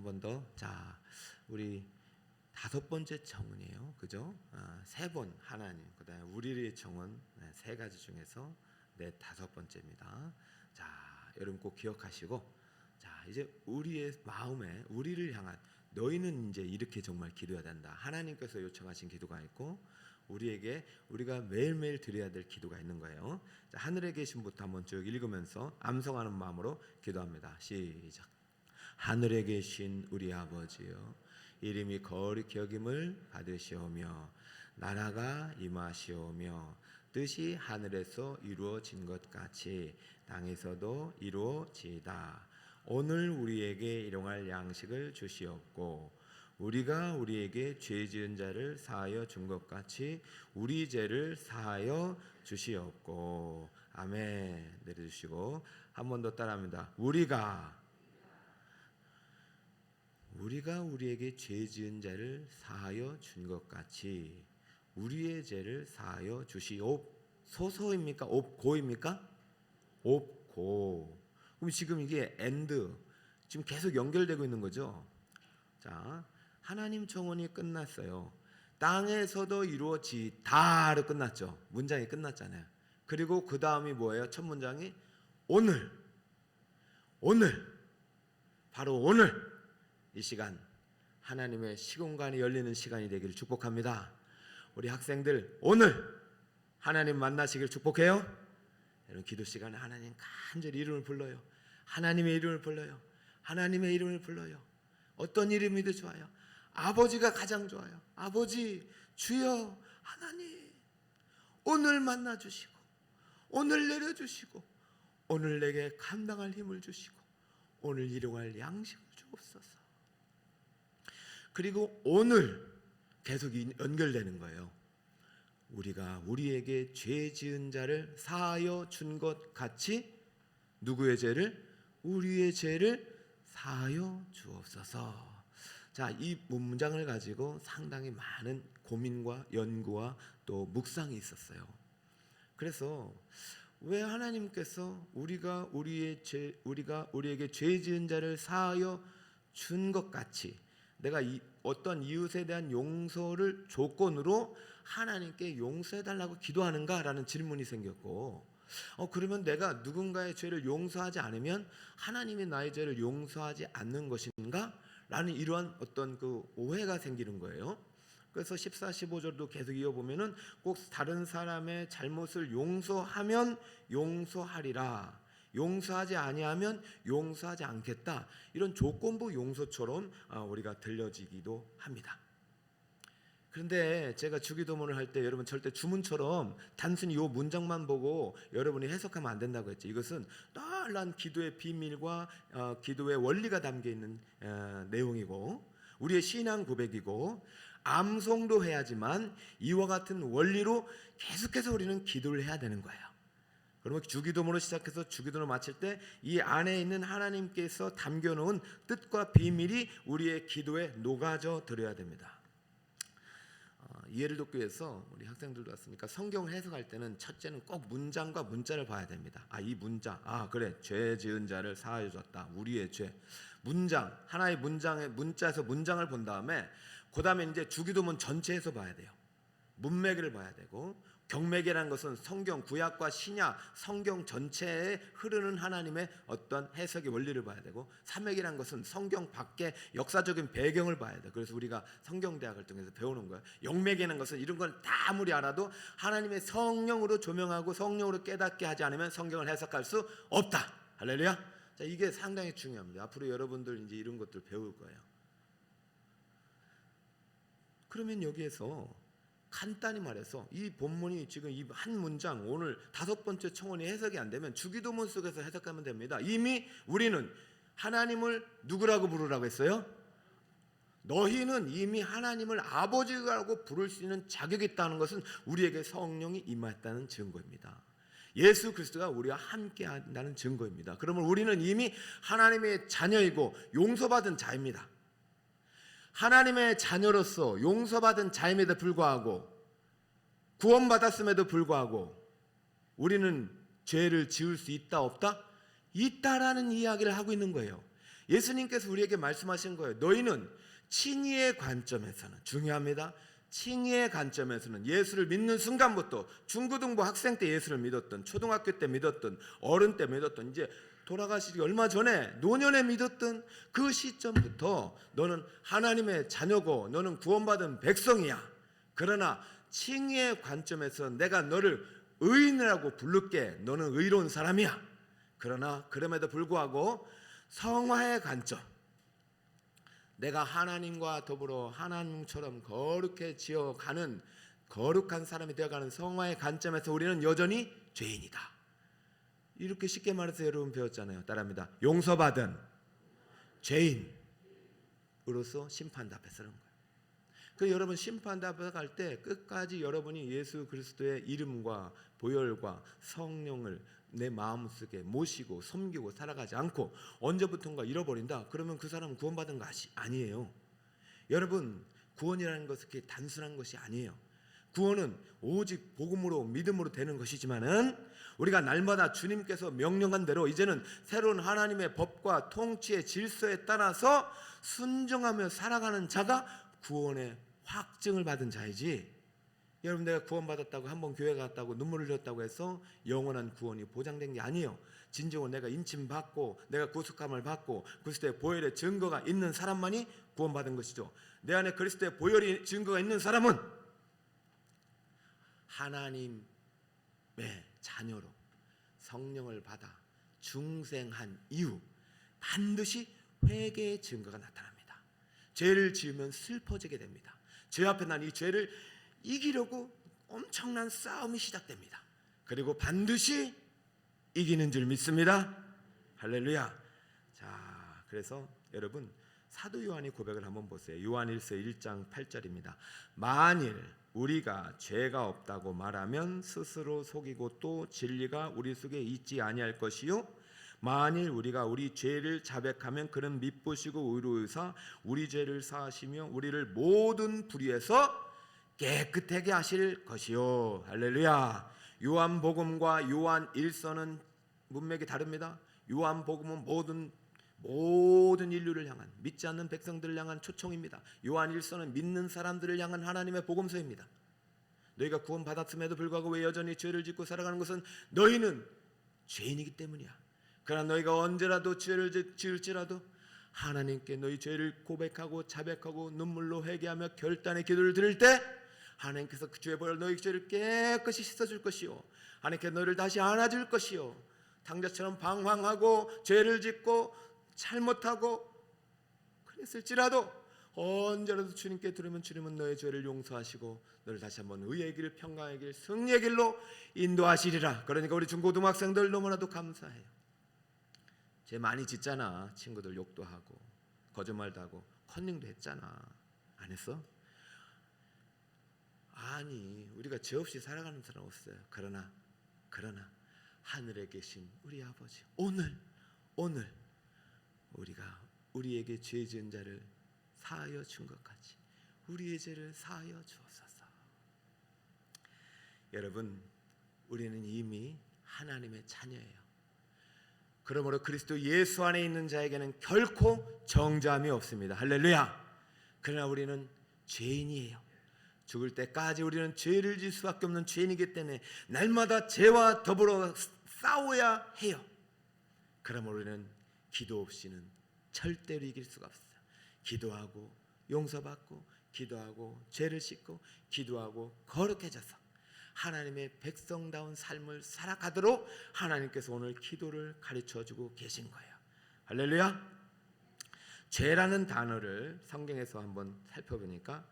번 더. 자, 우리 5번째 청원이에요. 그죠? 3번 하나님, 그다음에 우리의 청원 3가지 중에서 5번째입니다. 자, 여러분 꼭 기억하시고, 자, 이제 우리의 마음에 우리를 향한, 너희는 이제 이렇게 정말 기도해야 된다. 하나님께서 요청하신 기도가 있고 우리가 매일매일 드려야 될 기도가 있는 거예요. 자, 하늘에 계신 분부터 한번 쭉 읽으면서 암송하는 마음으로 기도합니다. 시작. 하늘에 계신 우리 아버지여, 이름이 거룩히 여김을 받으시오며 나라가 임하시오며 뜻이 하늘에서 이루어진 것 같이 땅에서도 이루어지이다. 오늘 우리에게 일용할 양식을 주시옵고 우리가 우리에게 죄 지은 자를 사하여 준 것 같이 우리 죄를 사하여 주시옵고. 아멘. 내려주시고 한 번 더 따라합니다. 우리가 우리에게 죄 지은 자를 사하여 준 것 같이 우리의 죄를 사하여 주시옵소서입니까? 옵고입니까? 옵고. 그럼 지금 이게 and 지금 계속 연결되고 있는 거죠. 자, 하나님 청원이 끝났어요. 땅에서도 이루어지다로 끝났죠. 문장이 끝났잖아요. 그리고 그 다음이 뭐예요? 첫 문장이 오늘, 바로 오늘 이 시간 하나님의 시공간이 열리는 시간이 되기를 축복합니다. 우리 학생들 오늘 하나님 만나시길 축복해요. 여러분 기도 시간에 하나님 간절히 이름을 불러요. 하나님의 이름을 불러요. 하나님의 이름을 불러요. 어떤 이름이든 좋아요. 아버지가 가장 좋아요. 아버지, 주여, 하나님 오늘 만나주시고 오늘 내려주시고 오늘 내게 감당할 힘을 주시고 오늘 일용할 양식을 주옵소서. 그리고 오늘 계속 연결되는 거예요. 우리가 우리에게 죄 지은 자를 사하여 준 것 같이 누구의 죄를? 우리의 죄를 사하여 주옵소서. 자, 이 문장을 가지고 상당히 많은 고민과 연구와 또 묵상이 있었어요. 그래서 왜 하나님께서 우리가 우리에게 죄 지은 자를 사하여 준 것 같이 내가 어떤 이웃에 대한 용서를 조건으로 하나님께 용서해달라고 기도하는가라는 질문이 생겼고, 그러면 내가 누군가의 죄를 용서하지 않으면 하나님이 나의 죄를 용서하지 않는 것인가? 라는 이러한 어떤 그 오해가 생기는 거예요. 그래서 14, 15절도 계속 이어보면은 꼭 다른 사람의 잘못을 용서하면 용서하리라, 용서하지 아니하면 용서하지 않겠다, 이런 조건부 용서처럼 우리가 들려지기도 합니다. 그런데 제가 주기도문을 할 때 여러분 절대 주문처럼 단순히 이 문장만 보고 여러분이 해석하면 안 된다고 했죠. 이것은 놀라운 기도의 비밀과 기도의 원리가 담겨있는 내용이고 우리의 신앙 고백이고 암송도 해야지만 이와 같은 원리로 계속해서 우리는 기도를 해야 되는 거예요. 그러면 주기도문으로 시작해서 주기도문을 마칠 때 이 안에 있는 하나님께서 담겨놓은 뜻과 비밀이 우리의 기도에 녹아져 들어야 됩니다. 이해를 돕기 위해서 우리 학생들도 왔으니까 성경을 해석할 때는 첫째는 꼭 문장과 문자를 봐야 됩니다. 이 문장, 그래, 죄 지은 자를 사하여 줬다, 우리의 죄. 문장, 하나의 문장의 문자에서 문장을 본 다음에 그 다음에 이제 주기도문 전체에서 봐야 돼요. 문맥을 봐야 되고, 경맥이라는 것은 성경 구약과 신약 성경 전체에 흐르는 하나님의 어떤 해석의 원리를 봐야 되고, 사맥이라는 것은 성경 밖의 역사적인 배경을 봐야 돼. 그래서 우리가 성경대학을 통해서 배우는 거예요. 영맥이라는 것은 이런 걸 다 아무리 알아도 하나님의 성령으로 조명하고 성령으로 깨닫게 하지 않으면 성경을 해석할 수 없다. 할렐루야. 자, 이게 상당히 중요합니다. 앞으로 여러분들 이제 이런 것들 배울 거예요. 그러면 여기에서 간단히 말해서 이 본문이 지금 이 한 문장 오늘 5번째 청원이 해석이 안 되면 주기도문 속에서 해석하면 됩니다. 이미 우리는 하나님을 누구라고 부르라고 했어요? 너희는 이미 하나님을 아버지라고 부를 수 있는 자격이 있다는 것은 우리에게 성령이 임했다는 증거입니다. 예수 그리스도가 우리와 함께 한다는 증거입니다. 그러면 우리는 이미 하나님의 자녀이고 용서받은 자입니다. 하나님의 자녀로서 용서받은 자임에도 불구하고 구원받았음에도 불구하고 우리는 죄를 지을 수 있다 없다? 있다라는 이야기를 하고 있는 거예요. 예수님께서 우리에게 말씀하신 거예요. 너희는 칭의의 관점에서는, 중요합니다. 칭의의 관점에서는 예수를 믿는 순간부터, 중고등부 학생 때 예수를 믿었던, 초등학교 때 믿었던, 어른 때 믿었던, 이제 돌아가시기 얼마 전에 노년에 믿었던 그 시점부터 너는 하나님의 자녀고 너는 구원받은 백성이야. 그러나 칭의의 관점에서 내가 너를 의인이라고 부를게. 너는 의로운 사람이야. 그러나 그럼에도 불구하고 성화의 관점, 내가 하나님과 더불어 하나님처럼 거룩해지어가는 거룩한 사람이 되어가는 성화의 관점에서 우리는 여전히 죄인이다. 이렇게 쉽게 말해서 여러분 배웠잖아요. 따라합니다. 용서받은 죄인으로서 심판대 앞에 서는 거예요. 그 여러분 심판대 앞에 갈 때 끝까지 여러분이 예수 그리스도의 이름과 보혈과 성령을 내 마음속에 모시고 섬기고 살아가지 않고 언제부턴가 잃어버린다. 그러면 그 사람은 구원받은 것이 아니에요. 여러분, 구원이라는 것은 그렇게 단순한 것이 아니에요. 구원은 오직 복음으로 믿음으로 되는 것이지만은 우리가 날마다 주님께서 명령한 대로 이제는 새로운 하나님의 법과 통치의 질서에 따라서 순종하며 살아가는 자가 구원의 확증을 받은 자이지, 여러분 내가 구원받았다고 한번 교회 갔다고 눈물을 흘렸다고 해서 영원한 구원이 보장된 게 아니에요. 진정으로 내가 인침받고 내가 구속함을 받고 그리스도의 보혈의 증거가 있는 사람만이 구원받은 것이죠. 내 안에 그리스도의 보혈의 증거가 있는 사람은 하나님의 자녀로 성령을 받아 중생한 이후 반드시 회개의 증거가 나타납니다. 죄를 지으면 슬퍼지게 됩니다. 죄 앞에 난 이 죄를 이기려고 엄청난 싸움이 시작됩니다. 그리고 반드시 이기는 줄 믿습니다. 할렐루야. 자, 그래서 여러분 사도 요한이 고백을 한번 보세요. 요한일서 1장 8절입니다. 만일 우리가 죄가 없다고 말하면 스스로 속이고 또 진리가 우리 속에 있지 아니할 것이요, 만일 우리가 우리 죄를 자백하면 그는 미쁘시고 의로우사 우리 죄를 사하시며 우리를 모든 불의에서 깨끗하게 하실 것이요. 할렐루야. 요한복음과 요한일서는 문맥이 다릅니다. 요한복음은 모든 인류를 향한, 믿지 않는 백성들을 향한 초청입니다. 요한일서는 믿는 사람들을 향한 하나님의 복음서입니다. 너희가 구원받았음에도 불구하고 왜 여전히 죄를 짓고 살아가는 것은 너희는 죄인이기 때문이야. 그러나 너희가 언제라도 죄를 지을지라도 하나님께 너희 죄를 고백하고 자백하고 눈물로 회개하며 결단의 기도를 드릴 때 하나님께서 그 죄에 벌 너희 죄를 깨끗이 씻어줄 것이요, 하나님께 너희를 다시 안아줄 것이요, 당자처럼 방황하고 죄를 짓고 잘못하고 그랬을지라도 언제라도 주님께 들으면 주님은 너의 죄를 용서하시고 너를 다시 한번 의의 길, 평강의 길, 승리의 길로 인도하시리라. 그러니까 우리 중고등학생들 너무나도 감사해요. 죄 많이 짓잖아. 친구들 욕도 하고 거짓말도 하고 컨닝도 했잖아. 안 했어? 아니, 우리가 죄 없이 살아가는 사람 없어요. 그러나 하늘에 계신 우리 아버지, 오늘 우리가 우리에게 죄 지은 자를 사하여 준 것 같이 우리의 죄를 사하여 주옵소서. 여러분, 우리는 이미 하나님의 자녀예요. 그러므로 그리스도 예수 안에 있는 자에게는 결코 정죄함이 없습니다. 할렐루야. 그러나 우리는 죄인이에요. 죽을 때까지 우리는 죄를 질 수밖에 없는 죄인이기 때문에 날마다 죄와 더불어 싸워야 해요. 그러므로 우리는 기도 없이는 절대로 이길 수가 없어요. 기도하고 용서받고 기도하고 죄를 씻고 기도하고 거룩해져서 하나님의 백성다운 삶을 살아가도록 하나님께서 오늘 기도를 가르쳐주고 계신 거예요. 할렐루야. 죄라는 단어를 성경에서 한번 살펴보니까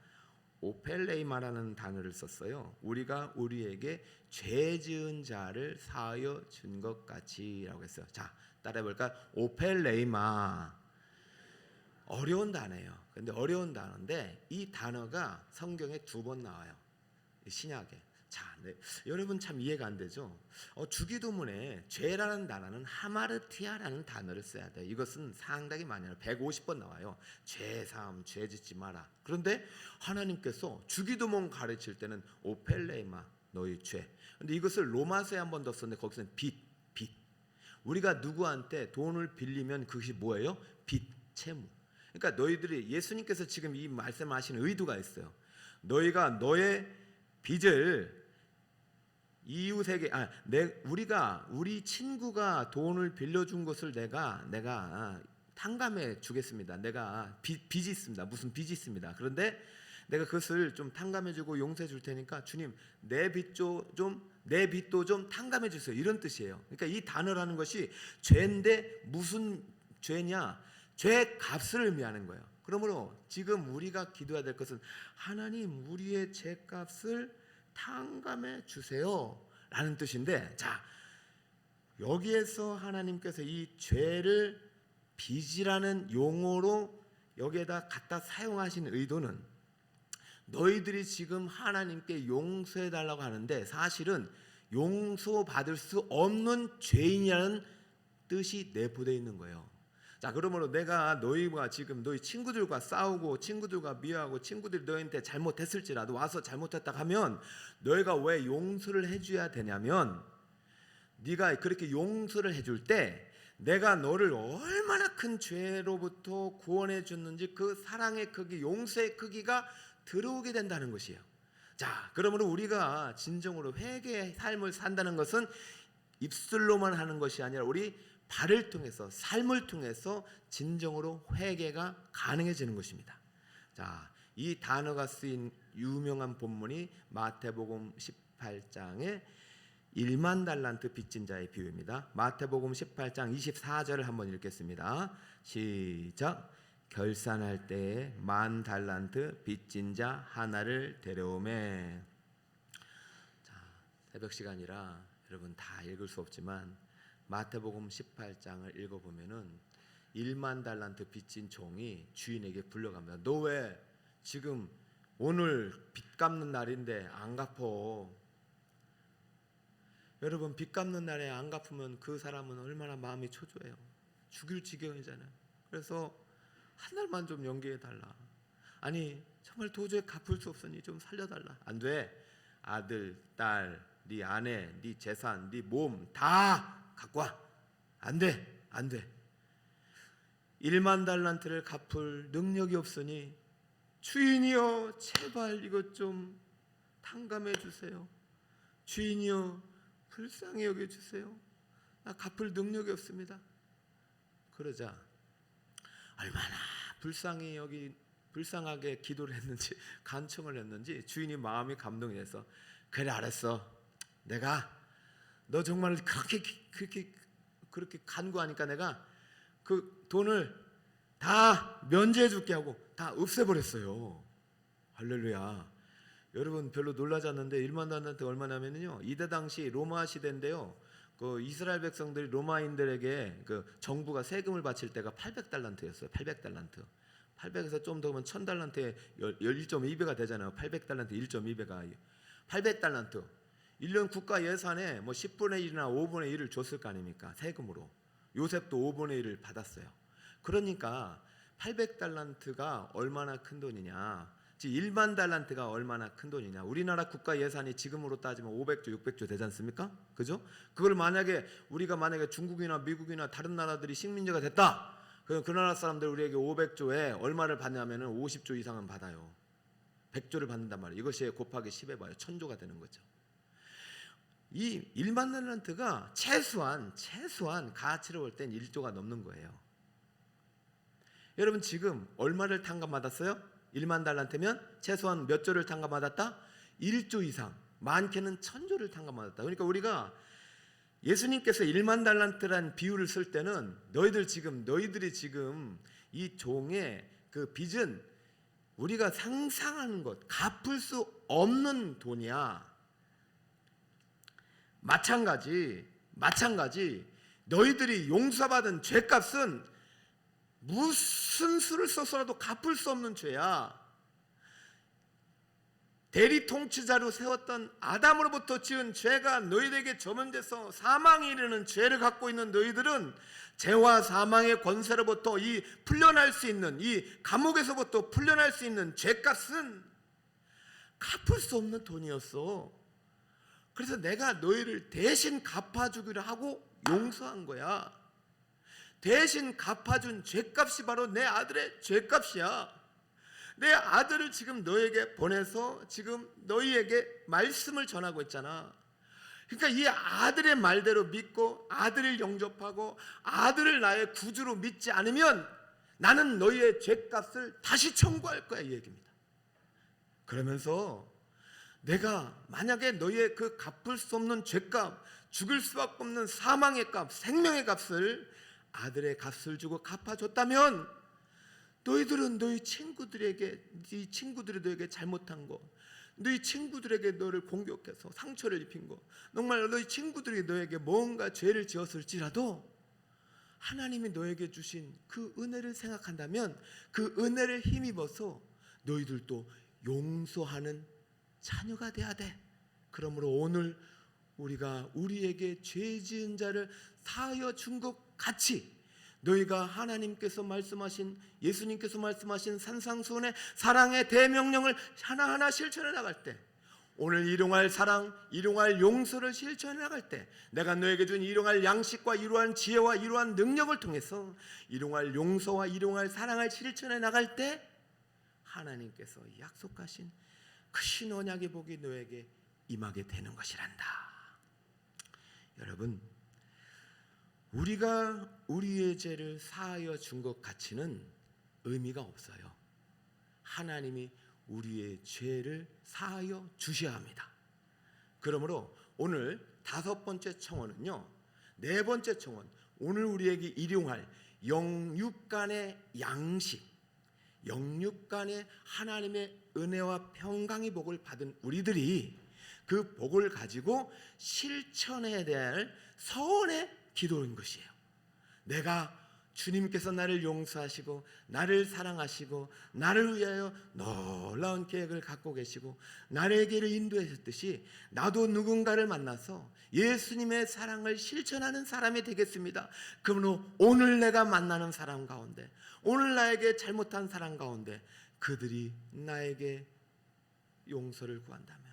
오펠레이마라는 단어를 썼어요. 우리가 우리에게 죄 지은 자를 사하여 준 것 같이라고 했어요. 자, 따라해볼까? 오펠레이마. 어려운 단어예요. 근데 어려운 단어인데 이 단어가 성경에 2번 나와요. 신약에. 자, 네. 여러분 참 이해가 안 되죠? 주기도문에 죄라는 단어는 하마르티아라는 단어를 써야 돼요. 이것은 상당히 많이 나와요. 150번 나와요. 죄 사함, 죄 짓지 마라. 그런데 하나님께서 주기도문 가르칠 때는 오펠레마, 너희 죄. 근데 이것을 로마서에 한 번 더 썼는데 거기서는 빚. 우리가 누구한테 돈을 빌리면 그것이 뭐예요? 빚, 채무. 그러니까 너희들이 예수님께서 지금 이 말씀하시는 의도가 있어요. 너희가 너의 빚을 이웃에게 우리 친구가 돈을 빌려준 것을 내가 탕감해 주겠습니다. 내가 빚이 있습니다. 무슨 빚이 있습니다. 그런데 내가 그것을 좀 탕감해 주고 용서해 줄 테니까 주님 내 빚도 좀 탕감해 주세요. 이런 뜻이에요. 그러니까 이 단어라는 것이 죄인데 무슨 죄냐? 죄 값을 의미하는 거예요. 그러므로 지금 우리가 기도해야 될 것은 하나님 우리의 죄 값을 탕감해 주세요 라는 뜻인데, 자 여기에서 하나님께서 이 죄를 빚이라는 용어로 여기에다 갖다 사용하신 의도는 너희들이 지금 하나님께 용서해 달라고 하는데 사실은 용서받을 수 없는 죄인이라는 뜻이 내포되어 있는 거예요. 자 그러므로 내가 너희가 지금 너희 친구들과 싸우고 친구들과 미워하고 친구들이 너희한테 잘못했을지라도 와서 잘못했다 하면 너희가 왜 용서를 해줘야 되냐면 네가 그렇게 용서를 해줄 때 내가 너를 얼마나 큰 죄로부터 구원해 줬는지 그 사랑의 크기, 용서의 크기가 들어오게 된다는 것이에요. 자 그러므로 우리가 진정으로 회개의 삶을 산다는 것은 입술로만 하는 것이 아니라 우리 발을 통해서 삶을 통해서 진정으로 회개가 가능해지는 것입니다. 자, 이 단어가 쓰인 유명한 본문이 마태복음 18장의 1만 달란트 빚진 자의 비유입니다. 마태복음 18장 24절을 한번 읽겠습니다. 시작. 결산할 때에 1만 달란트 빚진 자 하나를 데려오매. 자, 새벽 시간이라 여러분 다 읽을 수 없지만 마태복음 18장을 읽어보면은 1만 달란트 빚진 종이 주인에게 불려갑니다. 너 왜 지금 오늘 빚 갚는 날인데 안 갚어? 여러분 빚 갚는 날에 안 갚으면 그 사람은 얼마나 마음이 초조해요. 죽일 지경이잖아요. 그래서 한 달만 좀 연기해 달라. 아니 정말 도저히 갚을 수 없으니 좀 살려달라. 안 돼. 아들, 딸, 네 아내, 네 재산, 네 몸 다 갖고 와. 안 돼. 1만 달란트를 갚을 능력이 없으니 주인이여 제발 이것 좀 탕감해 주세요. 주인이여 불쌍히 여겨 주세요. 나 갚을 능력이 없습니다. 그러자 얼마나 불쌍하게 기도를 했는지 간청을 했는지 주인이 마음이 감동이 돼서 그래 알았어. 내가 너 정말 그렇게 간구하니까 내가 그 돈을 다 면제해 줄게 하고 다 없애버렸어요. 할렐루야. 여러분 별로 놀라지 않는데 1만 달란트 얼마냐면요. 이때 당시 로마 시대인데요. 그 이스라엘 백성들이 로마인들에게 그 정부가 세금을 바칠 때가 800달란트였어요. 800달란트. 800에서 좀 더 보면 1000달란트에 1.2배가 되잖아요. 800달란트 1.2배가 800달란트. 1년 국가 예산에 뭐 10분의 1이나 5분의 1을 줬을 거 아닙니까? 세금으로. 요셉도 5분의 1을 받았어요. 그러니까 800달란트가 얼마나 큰 돈이냐? 즉 1만 달란트가 얼마나 큰 돈이냐? 우리나라 국가 예산이 지금으로 따지면 500조, 600조 되지 않습니까? 그죠? 그걸 우리가 만약에 중국이나 미국이나 다른 나라들이 식민지가 됐다. 그럼 그 나라 사람들 우리에게 500조에 얼마를 받냐면은 50조 이상은 받아요. 100조를 받는단 말이에요. 이것이 곱하기 10해 봐요. 1000조가 되는 거죠. 이 1만 달란트가 최소한 가치로 볼 땐 1조가 넘는 거예요. 여러분 지금 얼마를 탕감받았어요? 1만 달란트면 최소한 몇 조를 탕감받았다? 1조 이상, 많게는 1000조를 탕감받았다. 그러니까 우리가 예수님께서 1만 달란트란 비유를 쓸 때는 너희들이 지금 이 종의 그 빚은 우리가 상상하는 것, 갚을 수 없는 돈이야. 마찬가지 너희들이 용서받은 죄값은 무슨 수를 써서라도 갚을 수 없는 죄야. 대리 통치자로 세웠던 아담으로부터 지은 죄가 너희들에게 저면돼서 사망에 이르는 죄를 갖고 있는 너희들은 죄와 사망의 권세로부터 이 감옥에서부터 풀려날 수 있는 죄값은 갚을 수 없는 돈이었어. 그래서 내가 너희를 대신 갚아주기로 하고 용서한 거야. 대신 갚아준 죄값이 바로 내 아들의 죄값이야. 내 아들을 지금 너에게 보내서 지금 너희에게 말씀을 전하고 있잖아. 그러니까 이 아들의 말대로 믿고 아들을 영접하고 아들을 나의 구주로 믿지 않으면 나는 너희의 죄값을 다시 청구할 거야, 이 얘기입니다. 그러면서 내가 만약에 너희의 그 갚을 수 없는 죄값, 죽을 수밖에 없는 사망의 값, 생명의 값을 아들의 값을 주고 갚아줬다면 너희들은 너희 친구들에게, 네 친구들이 너에게 잘못한 거, 너희 친구들에게 너를 공격해서 상처를 입힌 거, 정말 너희 친구들이 너에게 뭔가 죄를 지었을지라도 하나님이 너에게 주신 그 은혜를 생각한다면 그 은혜를 힘입어서 너희들도 용서하는 자녀가 돼야 돼. 그러므로 오늘 우리가 우리에게 죄 지은 자를 사하여 준 것 같이 너희가 하나님께서 말씀하신, 예수님께서 말씀하신 산상수훈의 사랑의 대명령을 하나하나 실천해 나갈 때, 오늘 일용할 사랑, 일용할 용서를 실천해 나갈 때, 내가 너에게 준 일용할 양식과 이러한 지혜와 이러한 능력을 통해서 일용할 용서와 일용할 사랑을 실천해 나갈 때 하나님께서 약속하신 그 신언약의 복이 너에게 임하게 되는 것이란다. 여러분, 우리가 우리의 죄를 사하여 준 것 같이는 의미가 없어요. 하나님이 우리의 죄를 사하여 주셔야 합니다. 그러므로 오늘 5번째 청원은요, 4번째 청원, 오늘 우리에게 일용할 영육간의 양식, 영육간의 하나님의 은혜와 평강의 복을 받은 우리들이 그 복을 가지고 실천해야 될 서원의 기도인 것이에요. 내가 주님께서 나를 용서하시고 나를 사랑하시고 나를 위하여 놀라운 계획을 갖고 계시고 나에게를 인도하셨듯이 나도 누군가를 만나서 예수님의 사랑을 실천하는 사람이 되겠습니다. 그러므로 오늘 내가 만나는 사람 가운데, 오늘 나에게 잘못한 사람 가운데 그들이 나에게 용서를 구한다면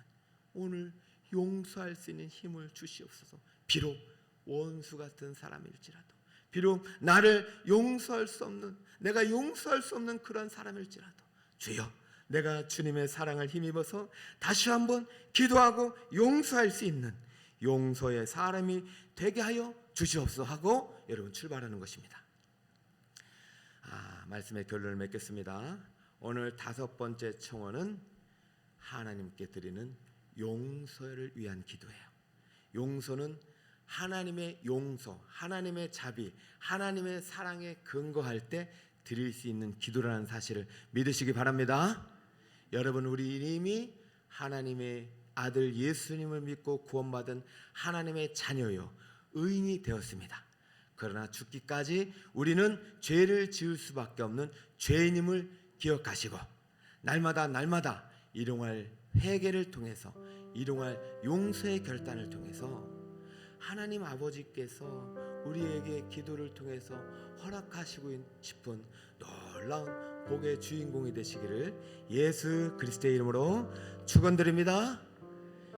오늘 용서할 수 있는 힘을 주시옵소서. 비록 원수 같은 사람일지라도, 비록 나를 용서할 수 없는, 내가 용서할 수 없는 그런 사람일지라도, 주여, 내가 주님의 사랑을 힘입어서 다시 한번 기도하고 용서할 수 있는 용서의 사람이 되게 하여 주시옵소서 하고 여러분 출발하는 것입니다. 말씀의 결론을 맺겠습니다. 오늘 5번째 청원은 하나님께 드리는 용서를 위한 기도예요. 용서는 하나님의 용서, 하나님의 자비, 하나님의 사랑에 근거할 때 드릴 수 있는 기도라는 사실을 믿으시기 바랍니다. 여러분, 우리 이미 하나님의 아들 예수님을 믿고 구원받은 하나님의 자녀요, 의인이 되었습니다. 그러나 죽기까지 우리는 죄를 지을 수밖에 없는 죄인임을 기억하시고 날마다 일용할 회개를 통해서, 일용할 용서의 결단을 통해서 하나님 아버지께서 우리에게 기도를 통해서 허락하시고 싶은 놀라운 복의 주인공이 되시기를 예수 그리스도의 이름으로 축원드립니다.